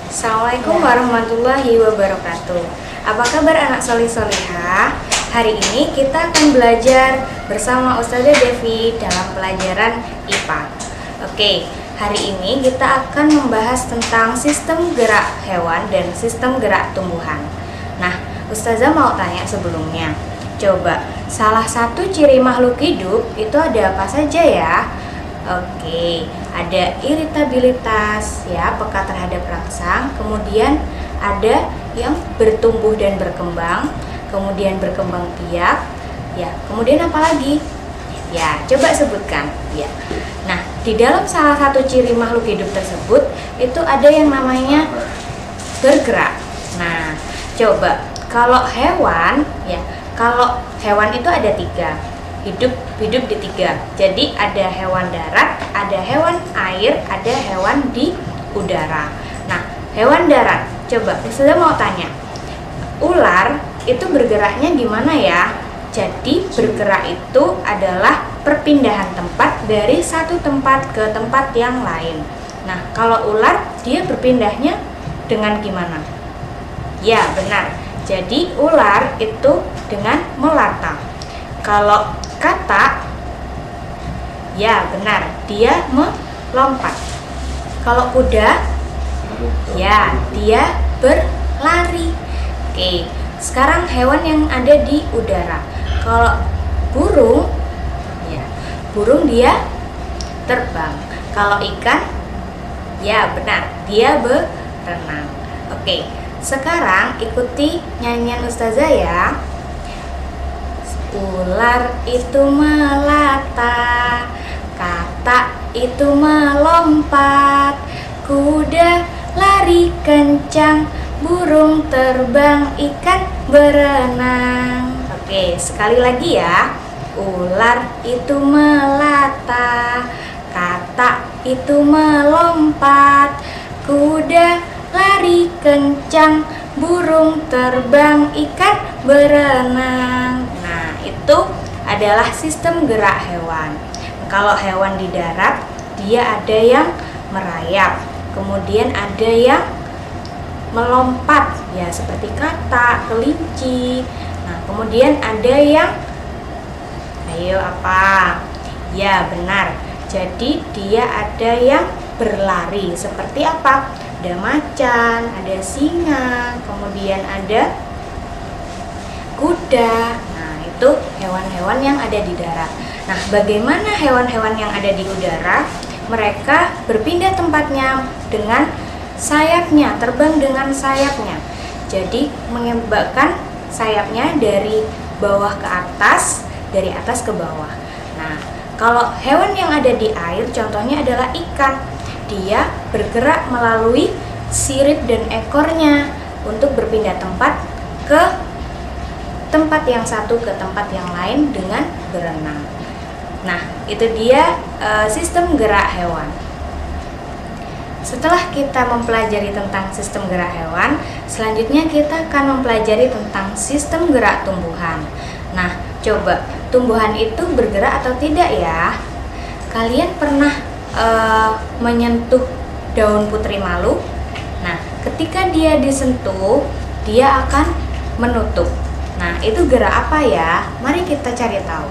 Assalamualaikum warahmatullahi wabarakatuh. Apa kabar anak solih solihah? Hari ini kita akan belajar bersama Ustazah Devi dalam pelajaran IPA. Oke, hari ini kita akan membahas tentang sistem gerak hewan dan sistem gerak tumbuhan. Nah, Ustazah mau tanya sebelumnya. Coba, salah satu ciri makhluk hidup itu ada apa saja ya? Oke, ada iritabilitas ya, peka terhadap rangsang, kemudian ada yang bertumbuh dan berkembang, kemudian berkembang biak, ya, kemudian apa lagi? Ya, coba sebutkan, ya. Nah, di dalam salah satu ciri makhluk hidup tersebut itu ada yang namanya bergerak. Nah, coba kalau hewan, ya, kalau hewan itu ada tiga. Hidup di tiga. Jadi ada hewan darat, ada hewan air, ada hewan di udara. Nah, hewan darat, coba saya mau tanya, ular itu bergeraknya gimana ya? Jadi bergerak itu adalah perpindahan tempat dari satu tempat ke tempat yang lain. Nah, kalau ular dia berpindahnya dengan gimana? Ya, benar. Jadi ular itu dengan melata. Kalau katak, ya benar, dia melompat. Kalau kuda, ya dia berlari. Oke, sekarang hewan yang ada di udara. Kalau burung, ya burung dia terbang. Kalau ikan, ya benar, dia berenang. Oke, sekarang ikuti nyanyian Ustazah ya. Ular itu melata, katak itu melompat, kuda lari kencang, burung terbang, ikan berenang. Oke, sekali lagi ya. Ular itu melata, katak itu melompat, kuda lari kencang, burung terbang, ikan berenang. Itu adalah sistem gerak hewan. Kalau hewan di darat, dia ada yang merayap, kemudian ada yang melompat, ya seperti katak, kelinci. Nah, kemudian ada yang, ayo apa? Ya benar. Jadi dia ada yang berlari, seperti apa? Ada macan, ada singa, kemudian ada kuda. Itu hewan-hewan yang ada di darat. Nah, bagaimana hewan-hewan yang ada di udara? Mereka berpindah tempatnya dengan sayapnya, terbang dengan sayapnya. Jadi menyebabkan sayapnya dari bawah ke atas, dari atas ke bawah. Nah, kalau hewan yang ada di air, contohnya adalah ikan. Dia bergerak melalui sirip dan ekornya untuk berpindah tempat ke tempat yang satu ke tempat yang lain dengan berenang. Nah, itu dia sistem gerak hewan. Setelah kita mempelajari tentang sistem gerak hewan, selanjutnya kita akan mempelajari tentang sistem gerak tumbuhan. Nah, coba tumbuhan itu bergerak atau tidak ya? Kalian pernah menyentuh daun putri malu? Nah, ketika dia disentuh, dia akan menutup. Nah, itu gerak apa ya? Mari kita cari tahu.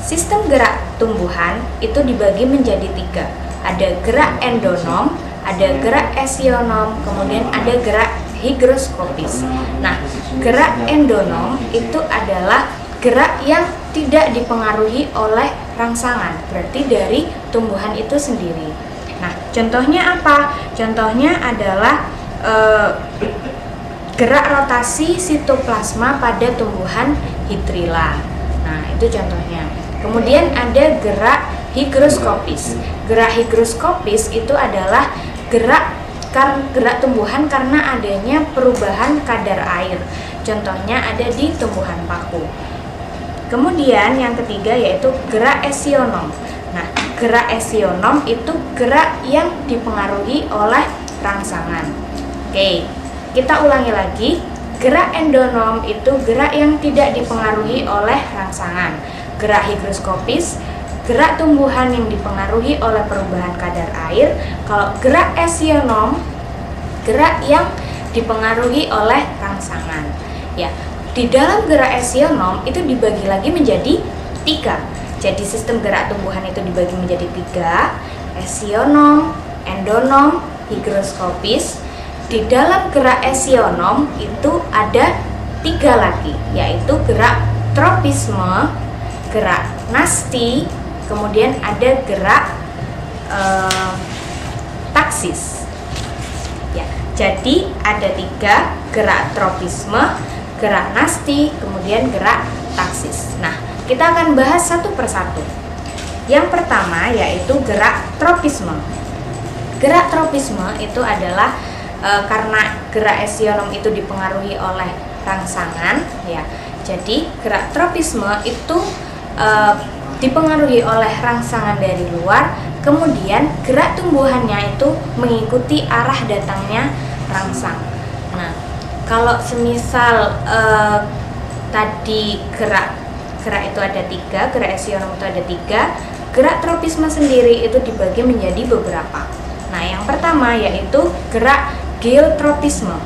Sistem gerak tumbuhan itu dibagi menjadi tiga. Ada gerak endonom, ada gerak esionom, kemudian ada gerak higroskopis. Nah, gerak endonom itu adalah gerak yang tidak dipengaruhi oleh rangsangan, berarti dari tumbuhan itu sendiri. Nah, contohnya apa? Contohnya adalah gerak rotasi sitoplasma pada tumbuhan hidrilla. Nah, itu contohnya. Kemudian ada gerak higroskopis. Gerak higroskopis itu adalah gerak tumbuhan karena adanya perubahan kadar air. Contohnya ada di tumbuhan paku. Kemudian yang ketiga yaitu gerak esionom. Nah, gerak esionom itu gerak yang dipengaruhi oleh rangsangan. Oke. Kita ulangi lagi, gerak endonom itu gerak yang tidak dipengaruhi oleh rangsangan. Gerak higroskopis, gerak tumbuhan yang dipengaruhi oleh perubahan kadar air. Kalau gerak esionom, gerak yang dipengaruhi oleh rangsangan. Ya, di dalam gerak esionom itu dibagi lagi menjadi 3. Jadi sistem gerak tumbuhan itu dibagi menjadi 3, esionom, endonom, higroskopis. Di dalam gerak esionom itu ada 3 lagi, yaitu gerak tropisme, gerak nasti, kemudian ada gerak taksis. Ya, jadi ada 3, gerak tropisme, gerak nasti, kemudian gerak taksis. Nah, kita akan bahas satu persatu. Yang pertama yaitu gerak tropisme. Gerak tropisme itu adalah karena gerak esionom itu dipengaruhi oleh rangsangan, ya. Jadi gerak tropisme itu dipengaruhi oleh rangsangan dari luar, kemudian gerak tumbuhannya itu mengikuti arah datangnya rangsang. Nah, kalau semisal tadi gerak itu ada 3, gerak esionom itu ada 3, gerak tropisme sendiri itu dibagi menjadi beberapa. Nah, yang pertama yaitu gerak geotropisme.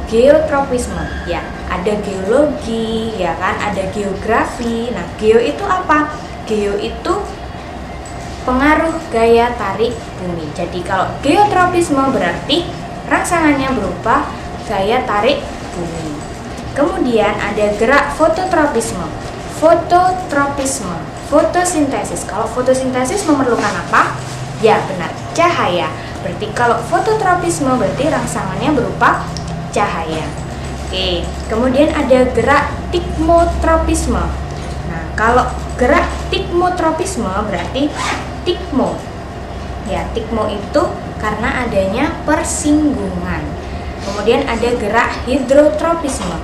Geotropisme, ya, ada geologi, ya kan, ada geografi. Nah, geo itu apa? Geo itu pengaruh gaya tarik bumi. Jadi kalau geotropisme berarti rangsangannya berupa gaya tarik bumi. Kemudian ada gerak fototropisme. Fototropisme, fotosintesis. Kalau fotosintesis memerlukan apa? Ya, benar, cahaya. Berarti kalau fototropisme berarti rangsangannya berupa cahaya. Oke, kemudian ada gerak tikmotropisme. Nah, kalau gerak tikmotropisme berarti tikmo. Ya, tikmo itu karena adanya persinggungan. Kemudian ada gerak hidrotropisme.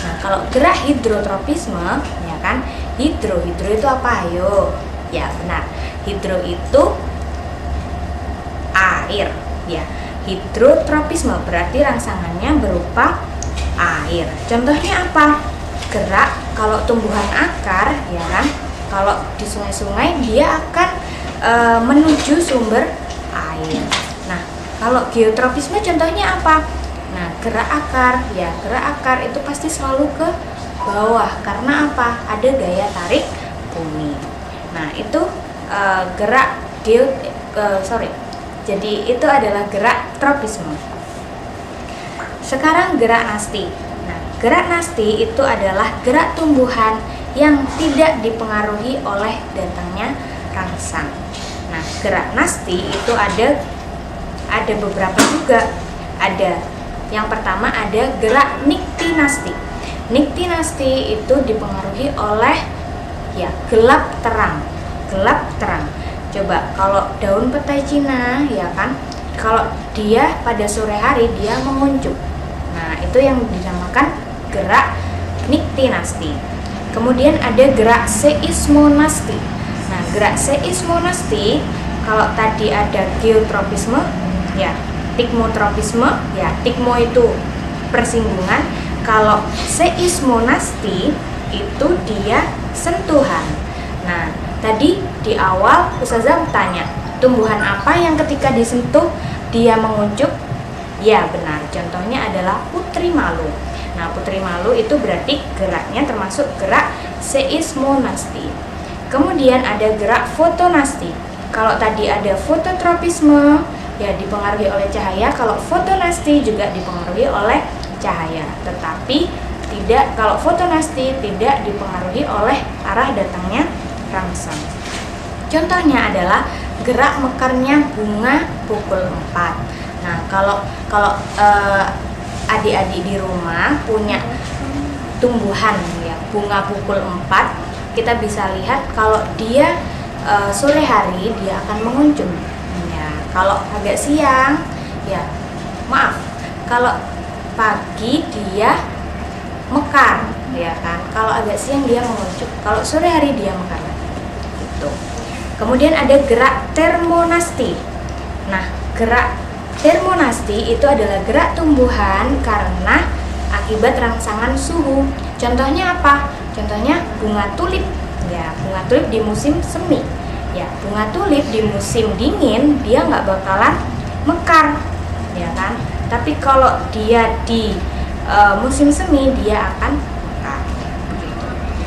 Nah, kalau gerak hidrotropisme, ya kan, hidro itu apa? Ayo. Ya, benar. Hidro itu air, ya. Hidrotropisme berarti rangsangannya berupa air. Contohnya apa? Gerak kalau tumbuhan akar, ya kan, kalau di sungai-sungai dia akan menuju sumber air. Nah, kalau geotropisme contohnya apa? Nah, gerak akar, ya, gerak akar itu pasti selalu ke bawah karena apa? Ada gaya tarik bumi. Nah, itu gerak jadi itu adalah gerak tropisme. Sekarang gerak nasti. Nah, gerak nasti itu adalah gerak tumbuhan yang tidak dipengaruhi oleh datangnya rangsang. Nah, gerak nasti itu ada beberapa juga. Ada yang pertama ada gerak niktinasti. Niktinasti itu dipengaruhi oleh, ya, gelap terang. Gelap terang. Coba kalau daun petai Cina, ya kan, kalau dia pada sore hari dia menguncup. Nah, itu yang dinamakan gerak niktinasti. Kemudian ada gerak seismonasti. Nah, gerak seismonasti kalau tadi ada geotropisme, ya, tikmotropisme, ya, tikmo itu persinggungan. Kalau seismonasti itu dia sentuhan. Nah, tadi di awal Ustazah tanya, tumbuhan apa yang ketika disentuh dia menguncup? Ya, benar, contohnya adalah putri malu. Nah, putri malu itu berarti geraknya termasuk gerak seismonasti. Kemudian ada gerak fotonasti. Kalau tadi ada fototropisme, ya, dipengaruhi oleh cahaya. Kalau fotonasti juga dipengaruhi oleh cahaya, tetapi tidak, kalau fotonasti tidak dipengaruhi oleh arah datangnya rangsang. Contohnya adalah gerak mekarnya bunga pukul 4. Nah, kalau adik-adik di rumah punya tumbuhan, ya, bunga pukul 4, kita bisa lihat kalau dia sore hari dia akan menguncup. Ya, kalau agak siang, ya, maaf, kalau pagi dia mekar, ya kan. Kalau agak siang dia menguncup, kalau sore hari dia mekar. Gitu. Kemudian ada gerak termonasti. Nah, gerak termonasti itu adalah gerak tumbuhan karena akibat rangsangan suhu. Contohnya apa? Contohnya bunga tulip. Ya, bunga tulip di musim semi. Ya, bunga tulip di musim dingin dia nggak bakalan mekar, ya kan? Tapi kalau dia di musim semi dia akan mekar.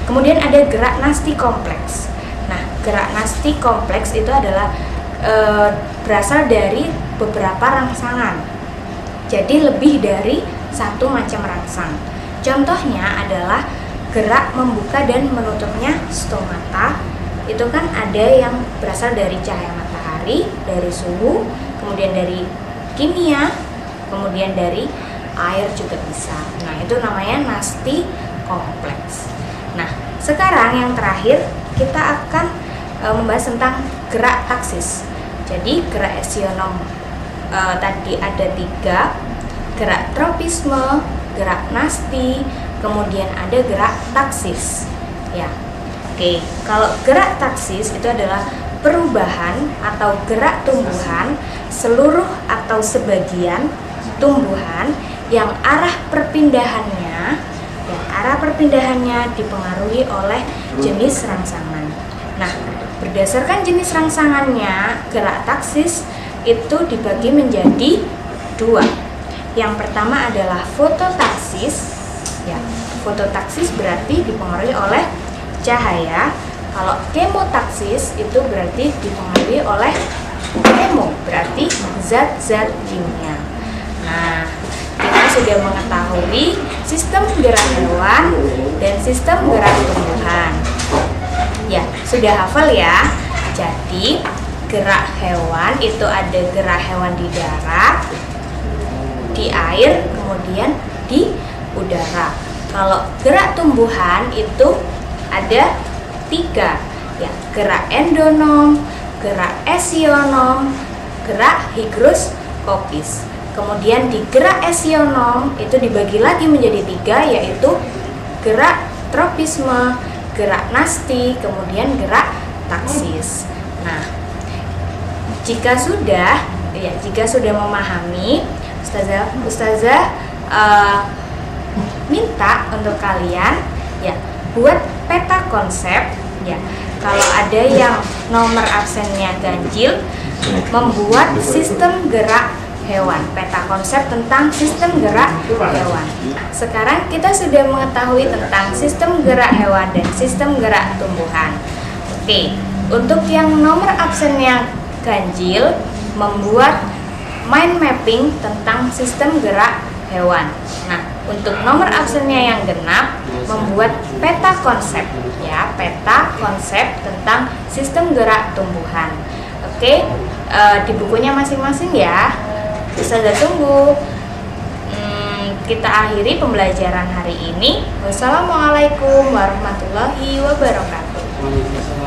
Kemudian ada gerak nasti kompleks. Nah, gerak nasti kompleks itu adalah berasal dari beberapa rangsangan. Jadi lebih dari satu macam rangsang. Contohnya adalah gerak membuka dan menutupnya stomata. Itu kan ada yang berasal dari cahaya matahari, dari suhu, kemudian dari kimia, kemudian dari air juga bisa. Nah, itu namanya nasti kompleks. Nah, sekarang yang terakhir kita akan membahas tentang gerak taksis. Jadi gerak esionom tadi ada 3, gerak tropisme, gerak nasti, kemudian ada gerak taksis. Ya. Oke, kalau gerak taksis itu adalah perubahan atau gerak tumbuhan seluruh atau sebagian tumbuhan yang arah perpindahannya dipengaruhi oleh jenis rangsangan. Nah, berdasarkan jenis rangsangannya, gerak taksis itu dibagi menjadi 2. Yang pertama adalah fototaksis. Ya, fototaksis berarti dipengaruhi oleh cahaya. Kalau kemotaksis itu berarti dipengaruhi oleh kemo, berarti zat-zat kimia. Nah, kita sudah mengetahui sistem gerak hewan dan sistem gerak tumbuhan. Ya, sudah hafal ya. Jadi, gerak hewan itu ada gerak hewan di darat, di air, kemudian di udara. Kalau gerak tumbuhan itu ada 3, ya, gerak endonom, gerak esionom, gerak higroskopis. Kemudian di gerak esionom itu dibagi lagi menjadi 3, yaitu gerak tropisme, gerak nasti, kemudian gerak taksis. Nah, jika sudah memahami, Ustazah minta untuk kalian ya buat peta konsep. Ya, kalau ada yang nomor absennya ganjil, membuat sistem gerak hewan, peta konsep tentang sistem gerak hewan. Sekarang kita sudah mengetahui tentang sistem gerak hewan dan sistem gerak tumbuhan. Oke, untuk yang nomor absennya ganjil, membuat mind mapping tentang sistem gerak hewan. Nah, untuk nomor absennya yang genap, membuat peta konsep, ya, peta konsep tentang sistem gerak tumbuhan. Oke, di bukunya masing-masing ya. Ustazah tunggu. Kita akhiri pembelajaran hari ini. Wassalamualaikum warahmatullahi wabarakatuh.